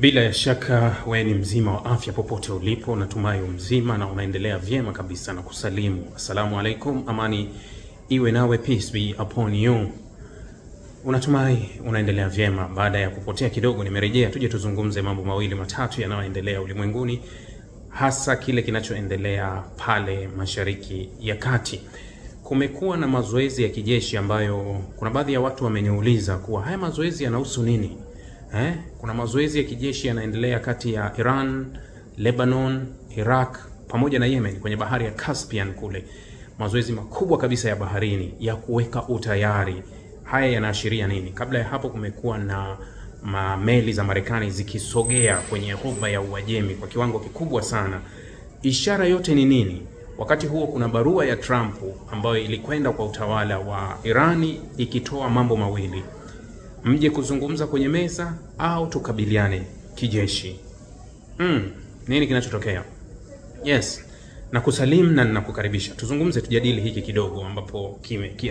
Bila ya shaka wewe ni mzima wa afya popote ulipo, natumai mzima na unaendelea vyema kabisa na kusalimu. Assalamu alaikum, amani iwe nawe, peace be upon you. Unatumai unaendelea vyema. Baada ya kupotea kidogo nimerejea, tuje tuzungumze mambo mawili matatu yanayoendelea ulimwenguni, hasa kile kinachoendelea pale Mashariki ya Kati. Kumekuwa na mazoezi ya kijeshi ambayo kuna baadhi ya watu wameniuliza kuwa haya mazoezi yanahusu nini? Kuna mazoezi ya kijeshi yanaendelea kati ya Iran, Lebanon, Iraq pamoja na Yemen kwenye bahari ya Caspian kule. Mazoezi makubwa kabisa ya baharini ya kuweka utayari. Haya yanaashiria nini? Kabla ya hapo kumekuwa na meli za Marekani zikisogea kwenye ghuba ya Uajemi kwa kiwango kikubwa sana. Ishara yote ni nini? Wakati huo kuna barua ya Trump ambayo ilikwenda kwa utawala wa Irani ikitoa mambo mawili: mje kuzungumza kwenye meza au tukabiliane kijeshi. Nini kinachotokea? Yes, na kusalimu na nakukaribisha. Tuzungumze, tujadili hiki kidogo ambapo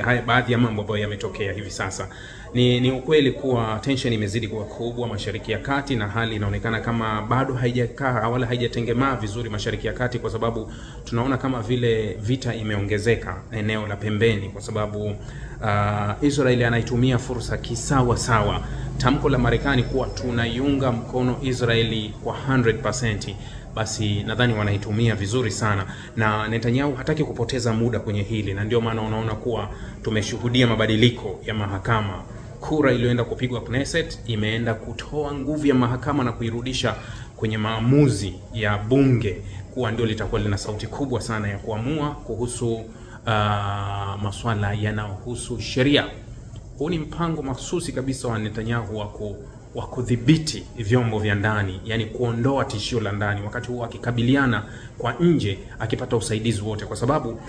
haya baadhi ya mambo ambayo yametokea hivi sasa. Ni ukweli kuwa tension imezidi kuwa kubwa Mashariki ya Kati, na hali inaonekana kama bado haijakaa wala haijatengemaa vizuri Mashariki ya Kati, kwa sababu tunaona kama vile vita imeongezeka eneo la pembeni, kwa sababu Israeli anaitumia fursa kisawa sawa. Tamko la Marekani kuwa tunaiunga mkono Israeli kwa 100%, basi nadhani wanaitumia vizuri sana, na Netanyahu hataki kupoteza muda kwenye hili, na ndio maana unaona kuwa tumeshuhudia mabadiliko ya mahakama. Kura iliyoenda kupigwa Knesset imeenda kutoa nguvu ya mahakama na kuirudisha kwenye maamuzi ya bunge, kuwa ndio litakuwa lina sauti kubwa sana ya kuamua kuhusu masuala yanayohusu sheria. Huu ni mpango mahsusi kabisa wa Netanyahu wa kudhibiti vyombo vya ndani, yani kuondoa tishio la ndani, wakati huo akikabiliana kwa nje akipata usaidizi wote, kwa sababu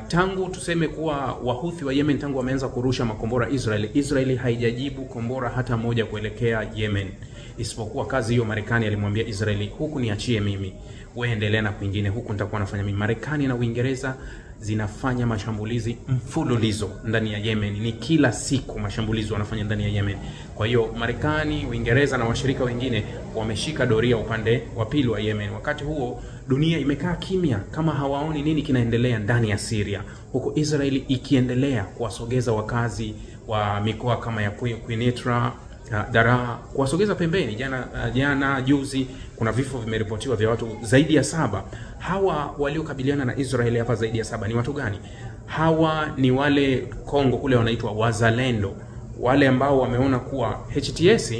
tangu tuseme kuwa Wahuthi wa Yemen tangu wameanza kurusha makombora Israeli haijajibu kombora hata moja kuelekea Yemen, isipokuwa kazi hiyo Marekani alimwambia Israeli, huku niachie mimi, wewe endelea na kwingine, huku nitakuwa nafanya mimi. Marekani na Uingereza zinafanya mashambulizi mfululizo ndani ya Yemen, ni kila siku mashambulizi wanafanya ndani ya Yemen. Kwa hiyo Marekani, Uingereza na washirika wengine wameshika doria upande wa pili wa Yemen. Wakati huo dunia imekaa kimya kama hawaoni nini kinaendelea ndani ya Syria, huko Israeli ikiendelea kuwasogeza wakazi wa mikoa kama ya Quneitra, Daraa, kuwasogeza pembeni. Jana juzi kuna vifo vimeripotiwa vya watu zaidi ya 7. Hawa waliokabiliana na Israeli hapa zaidi ya 7 ni watu gani? Hawa ni wale Kongo kule wanaitwa wazalendo, wale ambao wameona kuwa HTS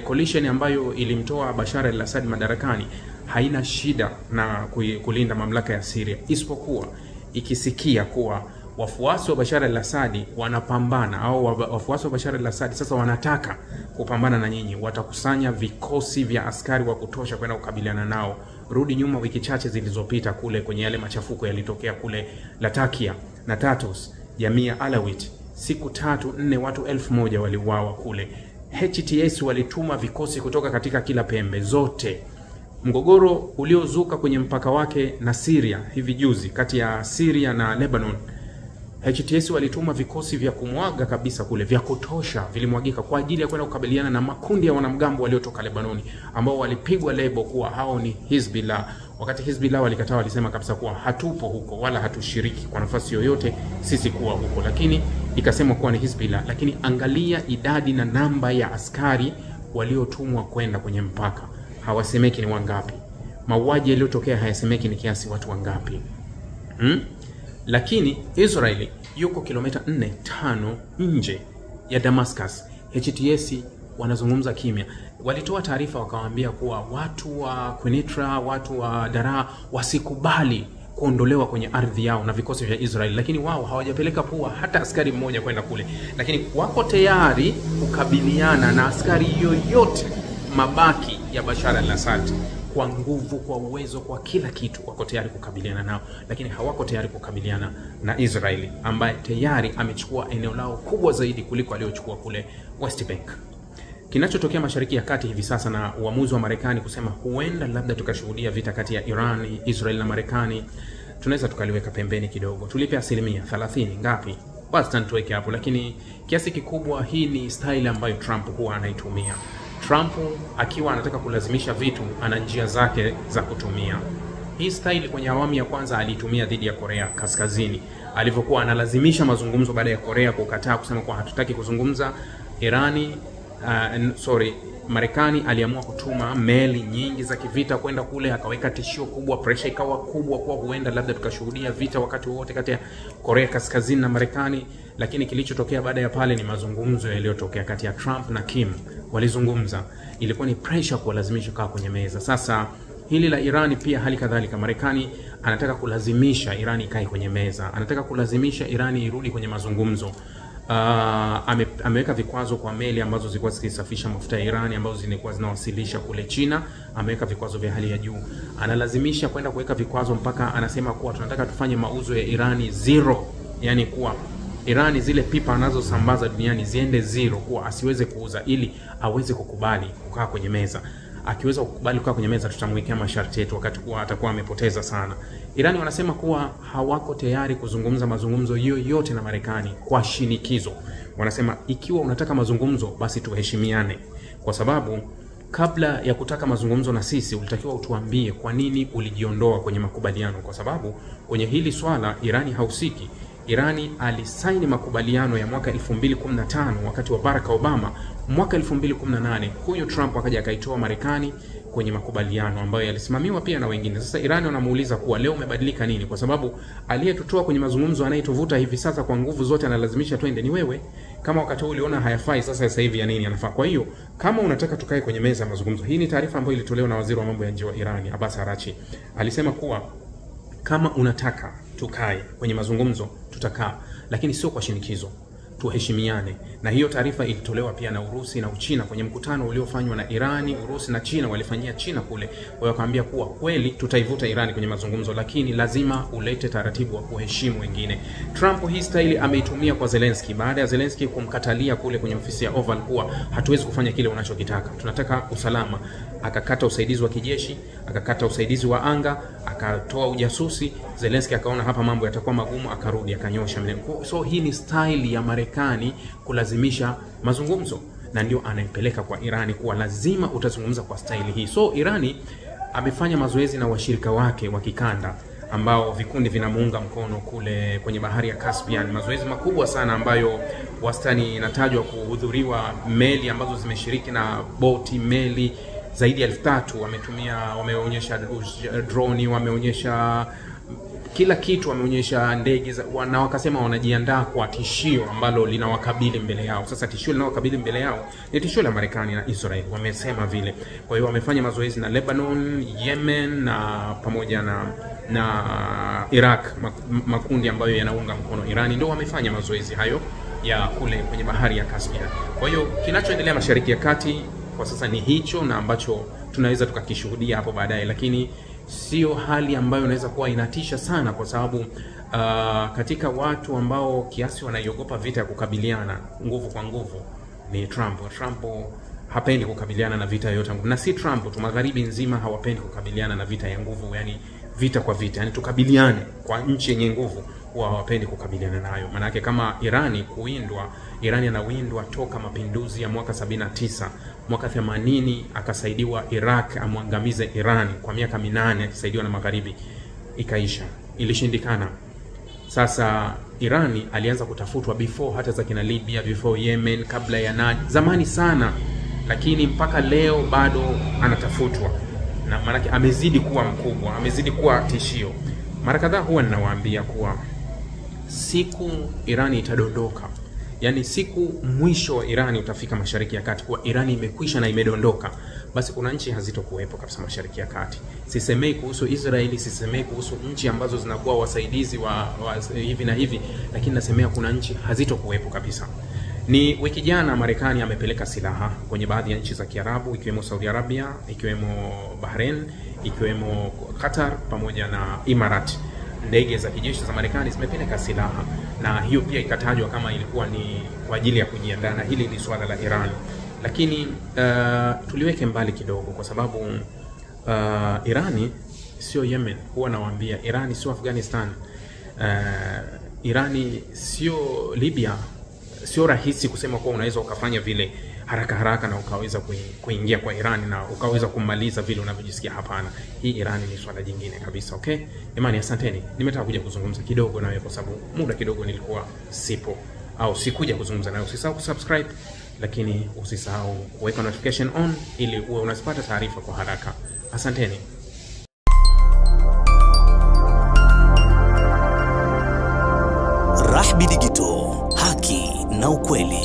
coalition ambayo ilimtoa Bashar al-Assad madarakani haina shida na kulinda mamlaka ya Syria, isipokuwa ikisikia kuwa wafuasi wa Bashar al-Assad wanapambana, au wafuasi wa Bashar al-Assad sasa wanataka kupambana na nyinyi, watakusanya vikosi vya askari wa kutosha kwenda kukabiliana nao. Rudi nyuma wiki chache zilizopita kule kwenye yale machafuko yalitokea kule Latakia na Tartus, jamii ya Alawit, siku 3-4 watu 1000 waliuawa kule. HTS walituma vikosi kutoka katika kila pembe zote. Mgogoro uliozuka kwenye mpaka wake na Syria hivi juzi, kati ya Syria na Lebanon, HTS walituma vikosi vya kumwaga kabisa kule, vya kutosha, vilimwagika kwa ajili ya kwenda kukabiliana na makundi ya wanamgambo waliotoka Lebanoni, ambao walipigwa lebo kuwa hao ni Hizbullah. Wakati Hizbullah walikataa, walisema kabisa kuwa hatupo huko wala hatushiriki kwa nafasi yoyote sisi kuwa huko, lakini ikasema kuwa ni Hizbullah. Lakini angalia idadi na namba ya askari waliotumwa kwenda kwenye mpaka, hawasemeki ni wangapi. Mauaji yaliyotokea hayasemeki ni kiasi watu wangapi. Lakini Israeli yuko kilomita 4-5 nje ya Damascus. HTS wanazungumza kimya. Walitoa taarifa wakawaambia kuwa watu wa Quneitra, watu wa Daraa wasikubali kuondolewa kwenye ardhi yao na vikosi vya Israeli, lakini wao hawajapeleka pua hata askari mmoja kwenda kule, lakini wako tayari kukabiliana na askari yoyote mabaki ya Bashar al-Assad kwa nguvu, kwa uwezo, kwa kila kitu. Wako tayari kukabiliana nao, lakini hawako tayari kukabiliana na Israeli ambaye tayari amechukua eneo lao kubwa zaidi kuliko aliochukua kule West Bank. Kinachotokea Mashariki ya Kati hivi sasa na uamuzi wa Marekani kusema huenda labda tukashuhudia vita kati ya Iran, Israel na Marekani, tunaweza tukaliweka pembeni kidogo. Tulipe 30% ngapi? Basi tuweke hapo, lakini kiasi kikubwa hii ni style ambayo Trump huwa anaitumia. Trump akiwa anataka kulazimisha vitu, ana njia zake za kutumia. Hii style kwenye awamu ya kwanza alitumia dhidi ya Korea Kaskazini, alivyokuwa analazimisha mazungumzo baada ya Korea kukataa kusema kwa hatutaki kuzungumza. Marekani aliamua kutuma meli nyingi za kivita kwenda kule, akaweka tishio kubwa, pressure ikawa kubwa kwa huenda labda tukashuhudia vita wakati wote kati ya Korea Kaskazini na Marekani. Lakini kilichotokea baada ya pale ni mazungumzo yaliyotokea kati ya Trump na Kim. Walizungumza, ilikuwa ni pressure kuwalazimisha kaa kwenye meza. Sasa hili la Irani pia hali kadhalika, Marekani anataka kulazimisha Irani ikae kwenye meza, anataka kulazimisha Irani irudi kwenye mazungumzo. Ameweka vikwazo kwa meli ambazo zilikuwa zikisafisha mafuta ya Irani ambazo zilikuwa zinawasilisha kule China. Ameweka vikwazo vya hali ya juu, analazimisha kwenda kuweka vikwazo mpaka anasema kuwa tunataka tufanye mauzo ya Irani zero, yani kuwa Irani zile pipa anazosambaza duniani ziende zero, kuwa asiweze kuuza, ili aweze kukubali kukaa kwenye meza. Akiweza kukubali kukaa kwenye meza, tutamwekea masharti yetu, wakati kuwa atakuwa amepoteza sana. Irani wanasema kuwa hawako tayari kuzungumza mazungumzo yoyote na Marekani kwa shinikizo. Wanasema ikiwa unataka mazungumzo basi tuheshimiane, kwa sababu kabla ya kutaka mazungumzo na sisi ulitakiwa utuambie kwa nini ulijiondoa kwenye makubaliano, kwa sababu kwenye hili swala Irani hausiki. Irani alisaini makubaliano ya mwaka 2015 wakati wa Barack Obama. Mwaka 2018 huyo Trump akaja akaitoa Marekani kwenye makubaliano ambayo yalisimamiwa pia na wengine. Sasa Irani wanamuuliza kuwa leo umebadilika nini, kwa sababu aliyetutoa kwenye mazungumzo, anayetuvuta hivi sasa kwa nguvu zote, analazimisha twende ni wewe. Kama wakati uliona hayafai, sasa hivi ya nini yanafaa? Kwa hiyo kama unataka tukae kwenye meza ya mazungumzo, hii ni taarifa ambayo ilitolewa na waziri wa mambo ya nje wa Irani Abbas Araghchi. Alisema kuwa kama unataka tukae kwenye mazungumzo tutakaa, lakini sio kwa shinikizo, tuheshimiane. Na hiyo taarifa ilitolewa pia na Urusi na Uchina kwenye mkutano uliofanywa na Irani. Urusi na China walifanyia China kule, wao wakaambia kuwa kweli tutaivuta Irani kwenye mazungumzo, lakini lazima ulete taratibu wa kuheshimu wengine. Trump hii style ameitumia kwa Zelensky baada ya Zelensky kumkatalia kule kwenye ofisi ya Oval kuwa hatuwezi kufanya kile unachokitaka, tunataka usalama. Akakata usaidizi wa kijeshi, akakata usaidizi wa anga, akatoa ujasusi. Zelensky akaona hapa mambo yatakuwa magumu, akarudi akanyosha mlengo. So hii ni style ya Marekani kulazimisha mazungumzo, na ndio anaipeleka kwa Irani kuwa lazima utazungumza kwa style hii. So Irani amefanya mazoezi na washirika wake wa kikanda ambao vikundi vinamuunga mkono kule kwenye bahari ya Caspian, mazoezi makubwa sana ambayo wastani inatajwa kuhudhuriwa meli ambazo zimeshiriki na boti, meli zaidi ya 3000 wameonyesha drone, wameonyesha kila kitu, wameonyesha ndege na wakasema wanajiandaa kwa tishio ambalo linawakabili mbele yao. Sasa tishio linalowakabili mbele yao ni tishio la Marekani na Israel, wamesema vile. Kwa hiyo wamefanya mazoezi na Lebanon, Yemen na pamoja na Iraq, makundi ambayo yanaunga mkono Irani, ndio wamefanya mazoezi hayo ya kule kwenye bahari ya Caspian. Kwa hiyo kinachoendelea Mashariki ya Kati kwa sasa ni hicho, na ambacho tunaweza tukakishuhudia hapo baadaye, lakini sio hali ambayo inaweza kuwa inatisha sana, kwa sababu katika watu ambao kiasi wanaiogopa vita ya kukabiliana nguvu kwa nguvu ni Trump. Trump hapendi kukabiliana na vita yoyote, na si Trump tu, magharibi nzima hawapendi kukabiliana na vita ya nguvu, yani vita kwa vita, yani tukabiliane kwa nchi yenye nguvu, huwa hawapendi kukabiliana nayo. Maana yake kama Irani kuwindwa, Irani anawindwa toka mapinduzi ya mwaka 79, mwaka 80 akasaidiwa Iraq amwangamize Irani kwa miaka 8 akisaidiwa na magharibi, ikaisha, ilishindikana. Sasa Irani alianza kutafutwa before hata za kina Libya, before Yemen, kabla ya zamani sana, lakini mpaka leo bado anatafutwa, na maana yake amezidi kuwa mkubwa, amezidi kuwa tishio. Mara kadhaa huwa ninawaambia kuwa siku Irani itadondoka, yani siku mwisho wa Irani utafika Mashariki ya Kati, kwa Irani imekwisha na imedondoka, basi kuna nchi hazitokuwepo kabisa Mashariki ya Kati. Sisemei kuhusu Israeli, sisemei kuhusu nchi ambazo zinakuwa wasaidizi wa hivi na hivi, lakini nasemea kuna nchi hazitokuwepo kabisa. Ni wiki jana Marekani amepeleka silaha kwenye baadhi ya nchi za Kiarabu, ikiwemo Saudi Arabia, ikiwemo Bahrain, ikiwemo Qatar pamoja na Imarat. Ndege za kijeshi za Marekani zimepeleka silaha, na hiyo pia ikatajwa kama ilikuwa ni kwa ajili ya kujiandaa na hili ni swala la Iran. Lakini tuliweke mbali kidogo, kwa sababu Irani sio Yemen. Huwa nawaambia Irani sio Afghanistan, Irani sio Libya. Sio rahisi kusema kwa unaweza ukafanya vile haraka haraka na ukaweza kuingia kwa Iran na ukaweza kumaliza vile unavyojisikia. Hapana, hii Iran ni swala jingine kabisa. Okay jamani, asanteni. Nimetaka kuja kuzungumza kidogo nawe kwa sababu muda kidogo nilikuwa sipo au sikuja kuzungumza nawe. Usisahau kusubscribe, lakini usisahau kuweka notification on ili uwe unazipata taarifa kwa haraka. Asanteni. Rahby Digital, haki na ukweli.